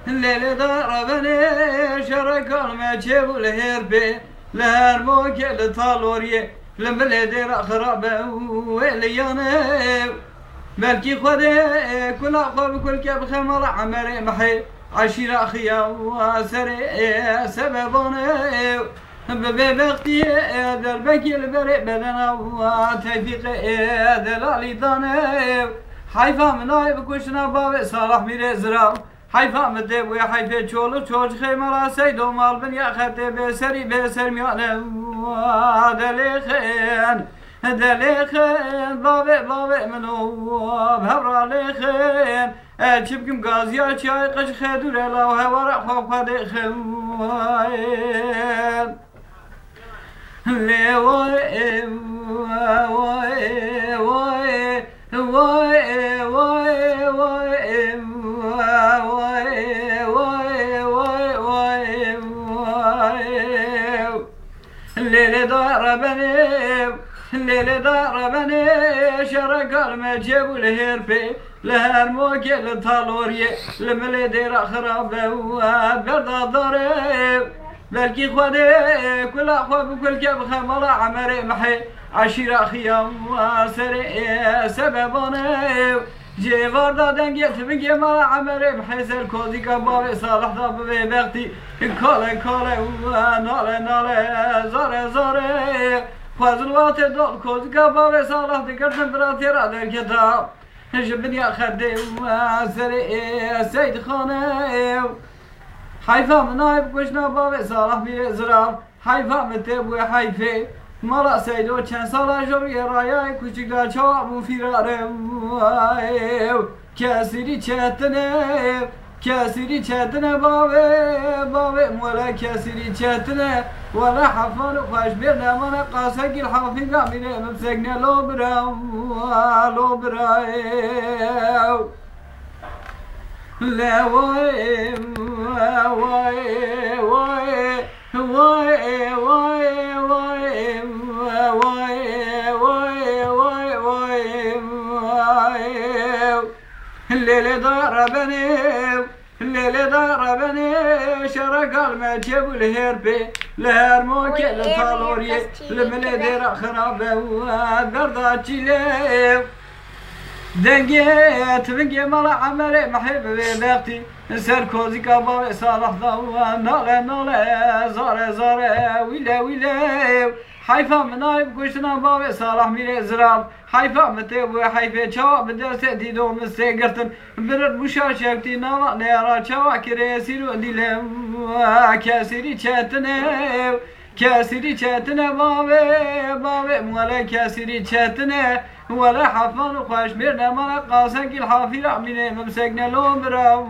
الليل ضربني شرك المجيب الهربي لهرموك لطالوري لمبلدي خرابه وليانه بلكي خذي كل أقوى كل كيف خمر عمري محي عشيرة أخيا وسري سببانه ببختي دربكي البريء بدنا وتوفيق دلالي دانه حيفا مناي بكوشنا باب صالح ميري زرا حيفا مدب ويا حيفا تشولو تشوج خيمرا سيدو مال بن يا خدي بسري بسر ميانه دليخن بابي منو بهبرا ليخن شبكم غازيا شاي قش خدور لا وهورا خوف خديخن لي الليل ضربني شرق المجيب الهربي لهرموك لطالوري لمليدي خرابه وبرد الضرب بلكي خذي كل أخوة بكل كيف خمر عمري محي عشيرة أخيا وسري سببانه جيفار دادن جيت بنجي مال عمري محي سركوزي كبابي صالح دابي بغتي كولي نالي زاري فازلوات دول كوز كبابي صالح دكر تمبراتير على الكتاب جبني أخدي وسري سيد خانه حيفا منايب كوشنا بابي صالح بيزرار حيفا متبوي حيفي مرا سيدو چند سالا جوری رایای کوچیک‌ها چاو فیراره کسری چتنه بابه مولا کسری چتنه ولا حفان خوش برنا من قاسق الحافظ میره مبسقنا لو براو لا الليل ضربني شرق المجيب الهربي لهرموك لطالوري لمليدي خرابه وبرداتي ليه دنجيت بنجي مرا عمري محب ببختي سركوزي كبابي صالح ضوان نالي زاري ويلي حيفا منايب كوشنا بابي صالح ميري زراب حيفا متبوي حيفا شوا بدرسة ديدو مستيقرتن برد مشاشكتي نالا نيرا شوا كريسيرو ديلم كاسري چتنه بابي مولا كاسري چتنه ولا حفان خوش مرنا مالا قاسق الحافظ عميني ممسكنا لو براو